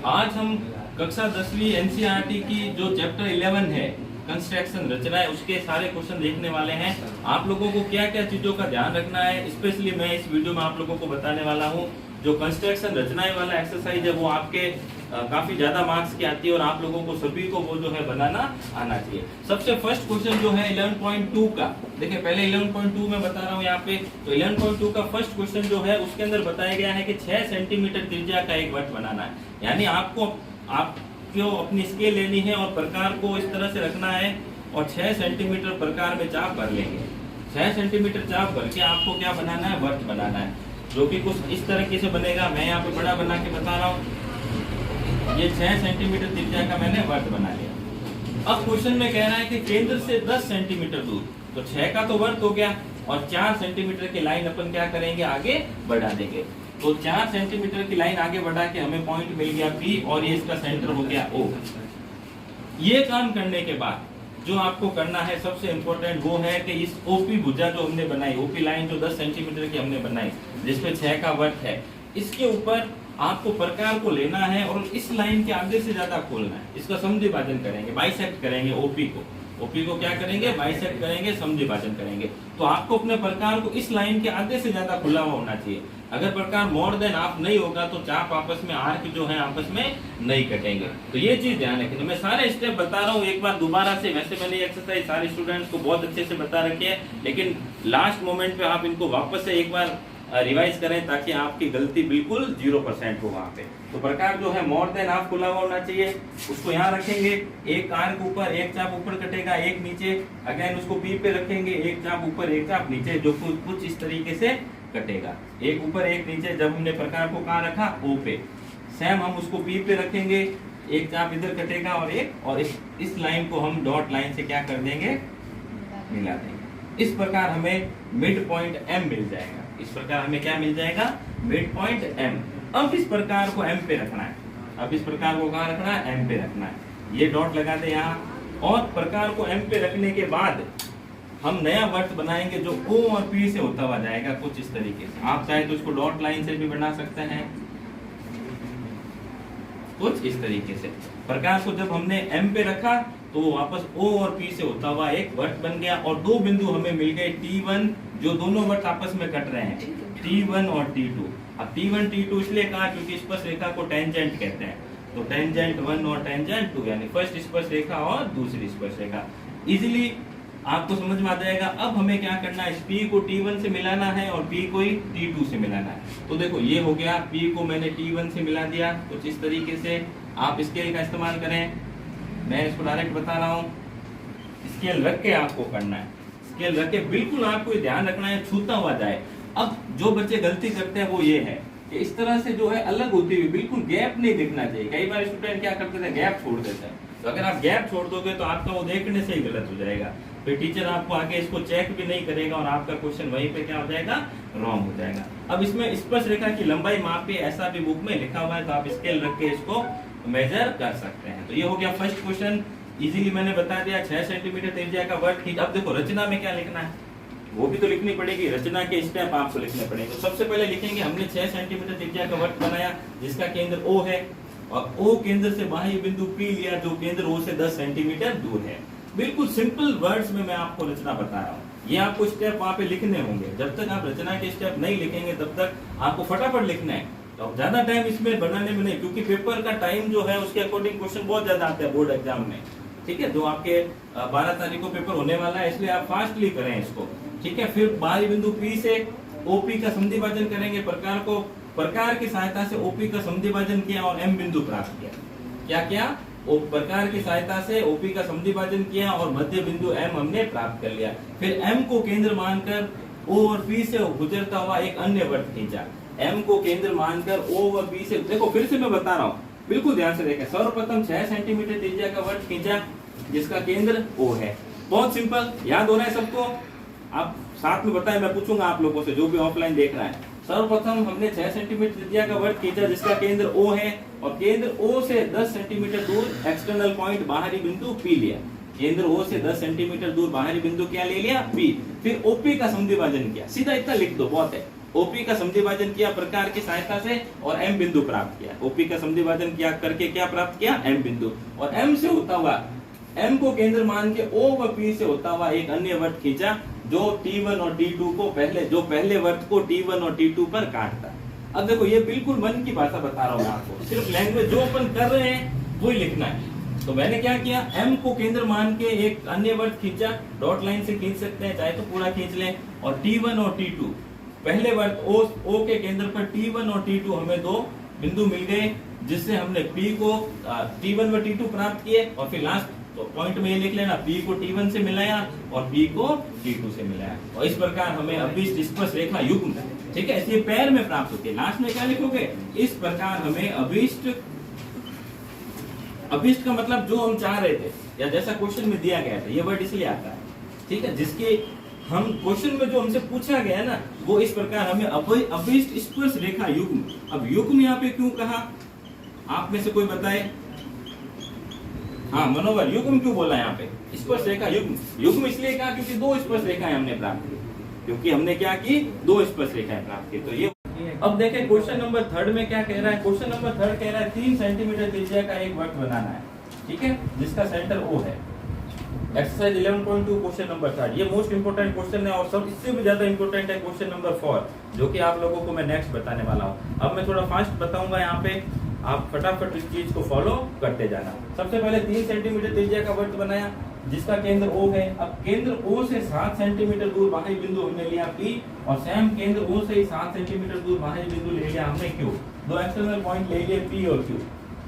आज हम कक्षा 10वीं एनसीईआरटी की जो चैप्टर 11 है कंस्ट्रक्शन रचना है उसके सारे क्वेश्चन देखने वाले हैं। आप लोगों को क्या क्या चीजों का ध्यान रखना है स्पेशली मैं इस वीडियो में आप लोगों को बताने वाला हूं। जो कंस्ट्रक्शन रचनाएं वाला एक्सरसाइज है वो आपके काफी ज्यादा मार्क्स की आती है और आप लोगों को सभी को वो जो है बनाना आना चाहिए। सबसे फर्स्ट क्वेश्चन जो है 11.2 का, देखिए पहले 11.2 में बता रहा हूँ यहाँ पे। तो 11.2 का फर्स्ट क्वेश्चन जो है उसके अंदर बताया गया है कि 6 सेंटीमीटर त्रिज्या का एक वृत्त बनाना है। यानी आपको अपनी स्केल लेनी है और प्रकार को इस तरह से रखना है और 6 सेंटीमीटर प्रकार में चाप भर लेंगे। 6 सेंटीमीटर चाप भर के आपको क्या बनाना है, वृत्त बनाना है, जो कि कुछ इस तरीके से बनेगा। मैं यहाँ पे बड़ा बना के बता रहा हूँ। ये 6 सेंटीमीटर त्रिज्या का मैंने वृत्त बना लिया। अब क्वेश्चन में कह रहा है कि केंद्र से 10 सेंटीमीटर दूर, तो 6 का तो वृत्त हो गया और 4 सेंटीमीटर की लाइन अपन क्या करेंगे, आगे बढ़ा देंगे। तो 4 सेंटीमीटर की लाइन आगे बढ़ा के हमें पॉइंट मिल गया P और ये इसका सेंटर हो गया O। ये काम करने के बाद जो आपको करना है सबसे इंपॉर्टेंट वो है कि इस OP भुजा जो हमने बनाई, OP लाइन जो 10 सेंटीमीटर की हमने बनाई जिसपे 6 का वृत्त है, इसके ऊपर आपको प्रकार को लेना है और इस लाइन के आधे से ज्यादा खोलना है। इसका समद्विभाजन करेंगे, बाइसेक्ट करेंगे ओपी को क्या करेंगे, बाइसेक्ट करेंगे, समद्विभाजन करेंगे। तो आपको अपने प्रकार को इस लाइन के आधे से ज्यादा खुला हुआ होना चाहिए। अगर प्रकार मोर देन हाफ नहीं होगा तो चाप आपस में आर्क जो है आपस में नहीं कटेंगे। तो ये चीज ध्यान रखें। मैं सारे स्टेप बता रहा हूँ एक बार दोबारा से। वैसे मैंने एक्सरसाइज सारे स्टूडेंट्स को बहुत अच्छे से बता रखी है, लेकिन लास्ट मोमेंट पे आप इनको वापस से एक बार रिवाइज करें ताकि आपकी गलती बिल्कुल 0% हो वहाँ पे। तो प्रकार जो है मोर देन हाफ खुला हुआ होना चाहिए, उसको यहाँ रखेंगे। एक आर्क ऊपर, एक चाप ऊपर कटेगा, एक नीचे। अगेन उसको P पे रखेंगे, एक चाप ऊपर, एक चाप नीचे, जो कुछ इस तरीके से कटेगा। एक ऊपर एक नीचे। जब हमने प्रकार को कहाँ रखा, O पे। सेम हम उसको P पे रखेंगे, एक चाप इधर कटेगा और इस लाइन को हम डॉट लाइन से क्या कर देंगे, मिला देंगे। इस प्रकार हमें मिड पॉइंट M मिल जाएगा। इस प्रकार हमें क्या मिल जाएगा, मिड पॉइंट M। अब इस प्रकार को M पे रखना है। अब इस प्रकार को कहाँ रखना है, M पे रखना है। ये डॉट लगा दे यहाँ। और प्रकार को M पे रखने के बाद हम नया वृत्त बनाएंगे जो O और P से होता हुआ जाएगा कुछ इस तरीके से। आप चाहे तो इसको डॉट लाइन से भी बना सकते हैं, कुछ इस तरीके से। प्रकार को जब हमने M पे रखा तो वापस O और P से होता हुआ एक वृत्त बन गया और दो बिंदु हमें मिल गए T1, जो दोनों वृत्त आपस में कट रहे हैं, T1 और T2। अब T1 T2 इसलिए कहा क्योंकि स्पर्श रेखा को टेंजेंट कहते हैं। तो टेंजेंट 1 और टेंजेंट 2 यानी फर्स्ट स्पर्श रेखा और दूसरी स्पर्श रेखा। इजीली आपको समझ में आ जाएगा। अब हमें क्या करना है, इस P को T1 से मिलाना है और P को T2 से मिलाना है। तो देखो ये हो गया, P को मैंने T1 से मिला दिया कुछ इस तरीके से। आप स्केल का इस्तेमाल करें, मैं इसको डायरेक्ट बता रहा हूँ। स्केल रख के आपको करना है, स्केल रख के बिल्कुल आपको ये ध्यान रखना है छूता हुआ जाए। अब जो बच्चे गलती करते हैं वो ये है कि इस तरह से जो है अलग होती हुई बिल्कुल गैप नहीं दिखना चाहिए। कई बार स्टूडेंट क्या करते थे, गैप छोड़ देते हैं। तो अगर आप गैप छोड़ दोगे तो आपका वो देखने से ही गलत हो जाएगा। फिर टीचर आपको आगे इसको चेक भी नहीं करेगा और आपका क्वेश्चन वहीं पे क्या हो जाएगा, रॉन्ग हो जाएगा। अब इसमें स्पर्श रेखा की लंबाई मापी ऐसा भी बुक में लिखा हुआ है, तो आप स्केल रख के इसको मेजर कर सकते हैं। तो ये हो गया फर्स्ट क्वेश्चन। इजीली मैंने बता दिया 6 सेंटीमीटर त्रिज्या का वृत्त। अब देखो रचना में क्या लिखना है, वो भी तो लिखनी पड़ेगी। रचना के स्टेप आपको लिखने पड़ेंगे। तो सबसे पहले लिखेंगे हमने 6 सेंटीमीटर त्रिज्या का वृत्त बनाया जिसका केंद्र O है और O केंद्र से बाह्य बिंदु P लिया जो केंद्र O से 10 सेंटीमीटर दूर है। बिल्कुल सिंपल वर्ड्स में मैं आपको रचना बता रहा हूँ। ये आपको स्टेप वहाँ पे लिखने होंगे। जब तक आप रचना के स्टेप नहीं लिखेंगे तब तक आपको फटाफट लिखना है। तो ज्यादा टाइम इसमें बनाने में नहीं, क्योंकि पेपर का टाइम जो है उसके अकॉर्डिंग क्वेश्चन बहुत ज्यादा आते हैं बोर्ड एग्जाम में। ठीक है, जो आपके 12 तारीख को पेपर होने वाला है, इसलिए आप फास्टली करें इसको। ठीक है, फिर बाहरी बिंदु P से OP का समद्विभाजन करेंगे। प्रकार की सहायता से OP का समद्विभाजन किया और M बिंदु प्राप्त किया। क्या किया, प्रकार की सहायता से OP का समद्विभाजन किया और मध्य बिंदु M हमने प्राप्त कर लिया। फिर M को केंद्र मानकर O और P से गुजरता हुआ एक अन्य वृत्त खींचा। M को केंद्र मानकर O और P से, देखो फिर से मैं बता रहा हूँ, बिल्कुल ध्यान से देखें। सर्वप्रथम 6 सेंटीमीटर त्रिज्या का वृत्त खींचा जिसका केंद्र O है। बहुत सिंपल, याद हो रहा है सबको। आप साथ में बताएं, मैं पूछूंगा आप लोगों से जो भी ऑफलाइन देख रहा है। सर्वप्रथम हमने 6 सेंटीमीटर त्रिज्या का वृत्त खींचा जिसका केंद्र O है और केंद्र O से 10 सेंटीमीटर दूर एक्सटर्नल पॉइंट बाहरी बिंदु P लिया। केंद्र O से 10 सेंटीमीटर दूर बाहरी बिंदु क्या ले लिया, P। फिर OP का समद्विभाजन किया। सीधा इतना लिख दो, बहुत है। ओपी का समद्विभाजन किया प्रकार की सहायता से और एम बिंदु प्राप्त किया। ओपी का समद्विभाजन किया करके क्या प्राप्त किया, एम बिंदु, और एम से होता हुआ, एम को केंद्र मान के ओ व पी से होता हुआ एक अन्य वृत्त खींचा जो T1 और T2 को पहले वृत्त को T1 और T2 पर काटता। अब देखो ये बिल्कुल मन की भाषा बता रहा हूँ आपको, सिर्फ लैंग्वेज जो अपन कर रहे हैं वही लिखना है। तो मैंने क्या किया, एम को केंद्र मान के एक अन्य वृत्त खींचा, डॉट लाइन से खींच सकते हैं चाहे तो पूरा खींच लें, और T1 और T2 पहले वृत्त O के केंद्र पर T1 और T2 हमें दो बिंदु मिल गए, जिससे हमने P को T1 व T2 प्राप्त किए, और फिर लास्ट तो पॉइंट में ये लिख लेना, P को T1 से मिलाया और P को T2 से मिलाया, और इस प्रकार हमें अभिष्ट स्पर्श रेखा युग्म, ठीक है, इसलिए पैर में प्राप्त होती है। लास्ट में क्या लिखोगे, इस प्रकार हमें अभिष्ट का मतलब जो हम चाह रहे थे या जैसा क्वेश्चन में दिया गया था, ये वर्ड इसलिए आता है, ठीक है, जिसके हम क्वेश्चन में जो हमसे पूछा गया ना वो इस प्रकार हमें अभिष्ट स्पर्श रेखा युग्म। अब युग्म यहाँ पे क्यों कहा, आप में से कोई बताए? हाँ मनोवर, युग्म क्यों बोला यहाँ पे, स्पर्श रेखा युग्म? युग्म इसलिए कहा क्योंकि दो स्पर्श रेखाएं हमने प्राप्त की, क्योंकि हमने क्या की, दो स्पर्श रेखाएं प्राप्त की। तो ये अब देखें क्वेश्चन नंबर 3 में क्या कह रहा है। क्वेश्चन नंबर 3 कह रहा है 3 सेंटीमीटर त्रिज्या का एक वृत्त बनाना है, ठीक है, जिसका सेंटर O है। एक्सरसाइज 11.2 क्वेश्चन नंबर 3, ये मोस्ट इंपोर्टेंट क्वेश्चन है, और सब इससे भी ज्यादा इंपोर्टेंट है क्वेश्चन नंबर 4, जो कि आप लोगों को मैं नेक्स्ट बताने वाला हूँ। अब मैं थोड़ा फास्ट बताऊंगा, यहाँ पे आप फटाफट इस चीज को फॉलो करते जाना। सबसे पहले 3 सेंटीमीटर त्रिज्या का वृत्त बनाया जिसका केंद्र O है। अब केंद्र O से 7 सेंटीमीटर दूर बाह्य बिंदु हमने लिया P, और सेम केंद्र O से 7 सेंटीमीटर दूर बाह्य बिंदु ले लिया हमने Q। दो एक्सटर्नल पॉइंट ले लिए P और Q,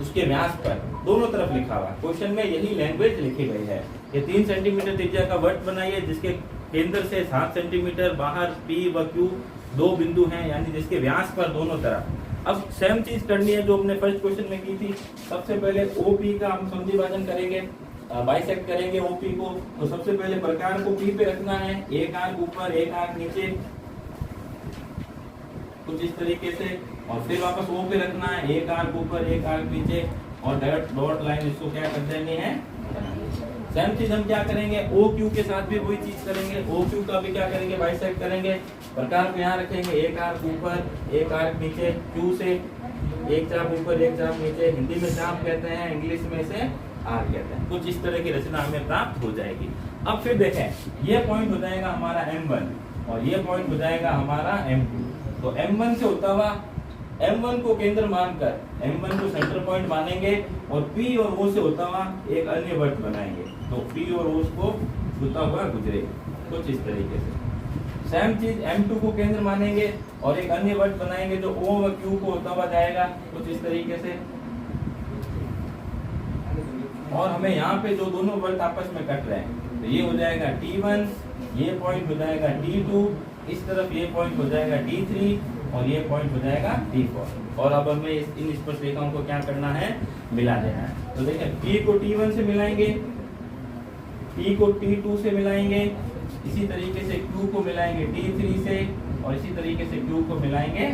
उसके व्यास पर दोनों तरफ लिखा हुआ। क्वेश्चन में यही लैंग्वेज लिखी गई है कि 3 सेंटीमीटर त्रिज्या का वृत्त बनाइए जिसके केंद्र से 7 सेंटीमीटर बाहर P व Q दो बिंदु हैं, यानी जिसके व्यास पर दोनों तरफ। अब सेम चीज करनी है जो हमने फर्स्ट क्वेश्चन में की थी। सबसे पहले OP का हम समद्विभाजन करेंगे, बाइसेक्ट करेंगे OP को। तो सबसे पहले प्रकार को P पे रखना है, एक आर्क ऊपर एक आर्क नीचे, कुछ इस तरीके से, और फिर वापस O पे रखना है, एक आर्क ऊपर एक आर्क नीचे, और डॉट लाइन इसको क्या कर देनी है। सेम चीज हम क्या करेंगे, OQ के साथ भी वही चीज करेंगे, OQ का भी क्या करेंगे, बाइसेक्ट करेंगे। प्रकार को यहाँ रखेंगे, एक आर्क ऊपर एक आर्क नीचे, Q से एक चाप ऊपर एक चाप नीचे, हिंदी में चाप कहते हैं, इंग्लिश में इसे आर्क कहते हैं। कुछ इस तरह की रचना हमें प्राप्त हो जाएगी। अब फिर देखें, ये पॉइंट हो जाएगा हमारा M1 और ये पॉइंट हो जाएगा हमारा M2। तो M1 से होता हुआ M1 को केंद्र मानकर M1 को सेंटर पॉइंट मानेंगे, और P और O से होता हुआ एक अन्य वृत्त बनाएंगे। तो P और O को छूता हुआ गुजरेगा, कुछ इस तरीके से। सेम चीज M2 को केंद्र मानेंगे और एक अन्य वृत्त बनाएंगे जो O व Q को होता हुआ जाएगा, कुछ इस तरीके से। और हमें यहाँ पे जो दोनों वृत्त आपस में कट रहे हैं, तो ये हो जाएगा T1, ये पॉइंट हो जाएगा T2, इस तरफ ये पॉइंट हो जाएगा T3, और ये पॉइंट हो जाएगा T4। और अब हमें इन स्पर्श रेखाओं को क्या करना है, मिला देना है। तो देखिए P को T1 से मिलाएंगे, P को T2 से मिलाएंगे, इसी तरीके से Q को मिलाएंगे T3 से, और इसी तरीके से Q को मिलाएंगे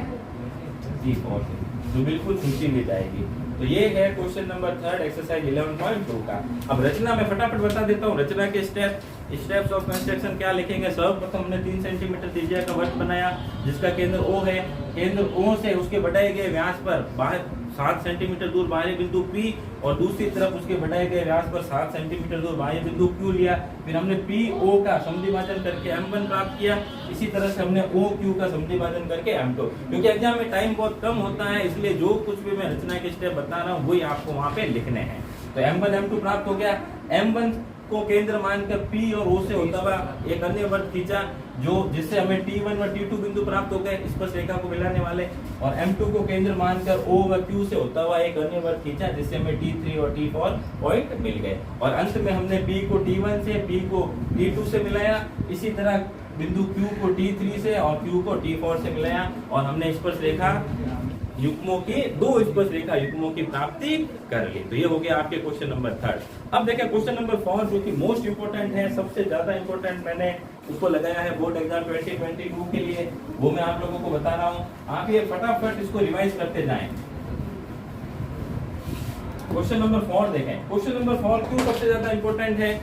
T4 से, जो बिल्कुल सूची में जाएगी। तो ये है क्वेश्चन नंबर 3 एक्सरसाइज 11.2 का। अब रचना में फटाफट बता देता हूँ, रचना के स्टेप्स ऑफ कंस्ट्रक्शन क्या लिखेंगे। सर्वप्रथम हमने 3 सेंटीमीटर त्रिज्या का वृत्त बनाया जिसका केंद्र O है। केंद्र O से उसके बढ़ाए गए व्यास पर बाहर 7 सेंटीमीटर दूर बाहरी बिंदु P, और दूसरी तरफ उसके बढ़ाए गए व्यास पर 7 सेंटीमीटर दूर बाहरी बिंदु Q लिया। फिर हमने PO का समद्विभाजन करके M1 प्राप्त किया। इसी तरह से हमने OQ का समद्विभाजन करके M2। क्योंकि एग्जाम में टाइम बहुत कम होता है, इसलिए जो कुछ भी मैं रचना के स्टेप बता रहा हूँ वही आपको वहाँ पे लिखने हैं। तो M1 M2 प्राप्त हो गया। M1 को केंद्र मानकर P और O से होता हुआ एक अन्य वृत्त खींचा, जो जिससे हमें T1 व T2 बिंदु प्राप्त हो गए स्पर्श रेखा को मिलाने वाले, और M2 को केंद्र मानकर O व Q से होता हुआ एक अन्य वृत्त खींचा जिससे हमें T3 और T4 पॉइंट मिल गए। और अंत में हमने P को T1 से, P को T2 से मिलाया, इसी तरह बिंदु Q को T3 से और Q को T4 से मिलाया, और हमने स्पर्श रेखा युग्मों की, दो स्पर्श रेखा युग्मों की प्राप्ति कर ली। तो ये हो गया आपके क्वेश्चन नंबर 3। अब देखें क्वेश्चन नंबर 4 जो कि मोस्ट इंपोर्टेंट है, सबसे ज्यादा इंपोर्टेंट मैंने उसको लगाया है बोर्ड एग्जाम 2022 के लिए, वो मैं आप लोगों को बता रहा हूँ। आप ये फटाफट इसको रिवाइज करते जाएं। क्वेश्चन नंबर 4 देखें। क्वेश्चन नंबर 4 क्यों सबसे ज्यादा इंपोर्टेंट है?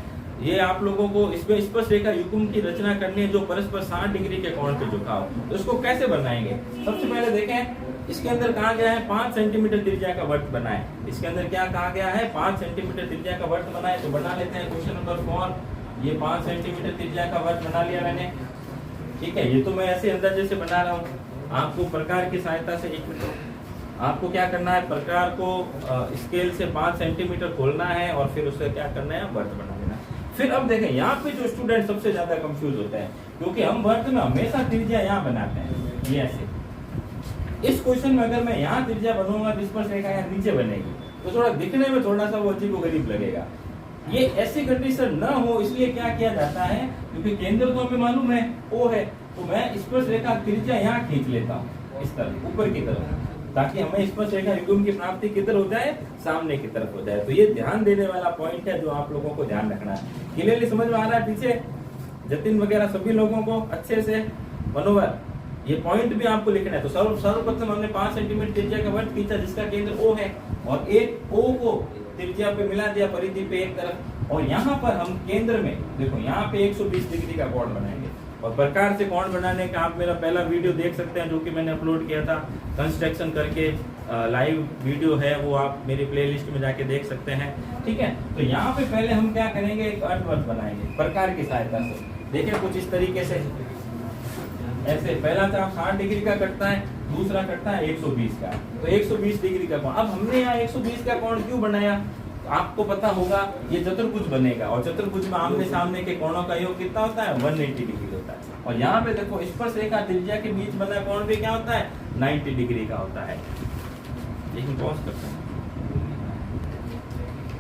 ये आप लोगों को इसमें स्पर्श रेखा युग्म की रचना करनी है जो परस्पर 60 डिग्री के कोण पे झुका हो। तो इसको कैसे बनाएंगे? सबसे पहले देखें, इसके अंदर कहा गया है 5 सेंटीमीटर त्रिज्या का वृत्त बनाए। इसके अंदर क्या कहा गया है? 5 सेंटीमीटर त्रिज्या का वृत्त बनाए। तो बना लेते हैं क्वेश्चन नंबर 4। ये 5 सेंटीमीटर त्रिज्या का वृत्त बना लिया मैंने, ठीक है। ये तो मैं ऐसे अंदाजे से बना रहा हूँ, आपको प्रकार की सहायता से एक मिनट आपको क्या करना है, प्रकार को स्केल से 5 सेंटीमीटर खोलना है और फिर उससे क्या करना है, वृत्त बना लेना। फिर अब देखें, यहाँ पे जो स्टूडेंट सबसे ज्यादा कंफ्यूज होता है, क्योंकि हम वृत्त में हमेशा त्रिज्या यहाँ बनाते हैं, ये ऐसे। इस क्वेश्चन में अगर मैं यहाँ त्रिज्या बनूंगा तो स्पर्श रेखा यहाँ नीचे बनेगी, तो थोड़ा दिखने में थोड़ा सा वो अजीबोगरीब लगेगा। ये ऐसी कंडीशन न हो इसलिए क्या किया जाता है, क्योंकि केंद्र तो हमें मालूम है O है, तो मैं स्पर्श रेखा त्रिज्या यहाँ खींच लेता हूँ इस तरफ ऊपर की तरफ, ताकि हमें स्पर्श रेखा युग्म की प्राप्ति किधर हो जाए, सामने की तरफ हो जाए। तो ये ध्यान देने वाला पॉइंट है जो आप लोगों को ध्यान रखना है। क्लियरली समझ में आ रहा है पीछे जतिन वगैरह सभी लोगों को अच्छे से? मनोवर, ये पॉइंट भी आपको लिखना है। तो सर्वप्रथम हमने 5 सेंटीमीटर त्रिज्या का वृत्त खींचा जिसका केंद्र O है, और एक O को त्रिज्या पे मिला दिया परिधि पे एक तरफ, और यहाँ पर हम केंद्र में देखो यहाँ पे 120 डिग्री का कोण बनाएंगे। और प्रकार से कोण बनाने का आप मेरा पहला वीडियो देख सकते हैं जो कि मैंने अपलोड किया था कंस्ट्रक्शन करके, लाइव वीडियो है, वो आप मेरी प्लेलिस्ट में जाके देख सकते हैं, ठीक है। तो यहाँ पे पहले हम क्या करेंगे, एक अर्धवृत्त बनाएंगे प्रकार की सहायता से। देखिए कुछ इस तरीके से, ऐसे पहला चाप 60 डिग्री का कटता है, दूसरा कटता है 120 का, तो 120 डिग्री का कोण। अब हमने यहाँ 120 का कोण क्यों बनाया? आपको पता होगा ये चतुर्भुज बनेगा, और चतुर्भुज में आमने सामने के कोणों का योग कितना होता है, 180 डिग्री होता है। और यहाँ पे देखो स्पर्श रेखा त्रिज्या के बीच बना कोण भी क्या होता है, 90 डिग्री का होता है। लेकिन पॉज करते हैं।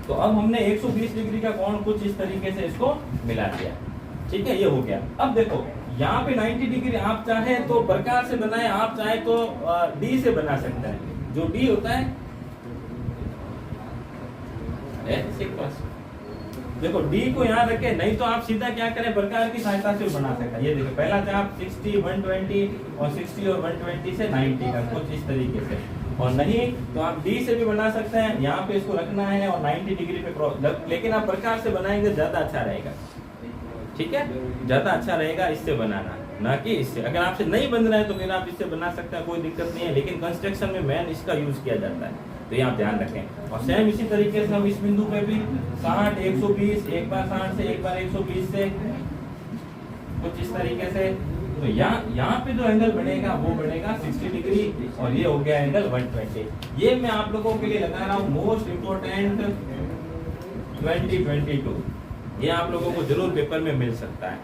तो अब हमने 120 डिग्री का कोण कुछ इस तरीके से इसको मिला दिया, ठीक है, ये हो गया। अब देखो यहाँ पे 90 डिग्री आप चाहे तो प्रकार से बनाए, आप चाहे तो डी से बना सकते हैं। जो डी होता है देखो डी को यहाँ रखे, नहीं तो आप सीधा क्या करें, प्रकार की सहायता से बना सकते हैं। ये देखो पहला चाप 60, 120 और 60 और 120 से 90 का कुछ इस तरीके से, और नहीं तो आप डी से भी बना सकते हैं। यहाँ पे इसको रखना है और 90 डिग्री पे क्रॉस, लेकिन आप प्रकार से बनाएंगे ज्यादा अच्छा रहेगा, ठीक है, ज्यादा अच्छा रहेगा इससे बनाना, ना कि इससे। अगर आपसे नहीं बन रहा है तो फिर आप इससे बना सकते हैं, कोई दिक्कत नहीं है, लेकिन कंस्ट्रक्शन में मेन इसका यूज किया जाता है, तो ये आप ध्यान रखें। और सेम इसी तरीके से हम इस बिंदु पे भी 60, 120, एक बार 60 से एक बार 120 से कुछ इस तरीके से। तो यहाँ पे जो एंगल बनेगा वो बनेगा 60 डिग्री, और ये हो गया एंगल 120। ये मैं आप लोगों के लिए लगा रहा हूँ मोस्ट इम्पोर्टेंट 2022, ये आप लोगों को जरूर पेपर में मिल सकता है,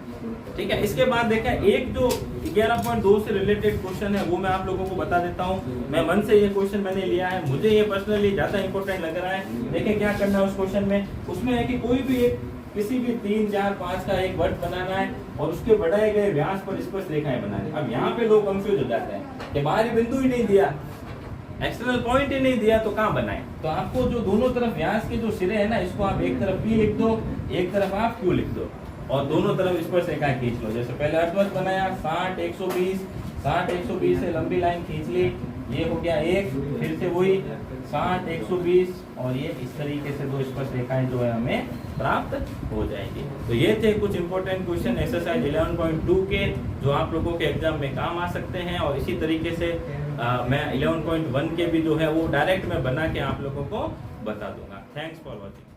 ठीक है। इसके बाद देखें, एक जो 11.2 से रिलेटेड क्वेश्चन है वो मैं आप लोगों को बता देता हूँ। मैं मन से ये क्वेश्चन मैंने लिया है, मुझे ये पर्सनली ज्यादा इंपॉर्टेंट लग रहा है। देखें क्या करना है उस क्वेश्चन में, उसमें है कि कोई भी एक किसी भी 3, 4, 5 का एक वृत्त बनाना है और उसके बढ़ाए गए व्यास पर स्पर्श रेखाएं बनानी। अब यहाँ पे लोग कंफ्यूज हो जाते हैं कि बाहरी बिंदु ही नहीं दिया, एक्सटर्नल पॉइंट ही नहीं दिया, तो कहाँ बनाए। तो आपको जो दोनों तरफ व्यास के जो सिरे है ना, इसको आप एक तरफ P लिख दो, एक तरफ आप Q लिख दो, और दोनों तरफ स्पर्श रेखाएं खींच लो। जैसे पहले अर्धवृत्त बनाया 60, 120, 60, 120 से लंबी लाइन खींच ली, ये हो गया एक, फिर से वही 60, 120, और ये इस तरीके से दो स्पर्श रेखाएं जो है हमें प्राप्त हो जाएगी। तो ये थे कुछ इंपॉर्टेंट क्वेश्चन एक्सरसाइज 11.2 के, जो आप लोगों के एग्जाम में काम आ सकते हैं। और इसी तरीके से मैं 11.1 के भी जो है वो डायरेक्ट में बना के आप लोगों को बता दूंगा। Thanks for watching.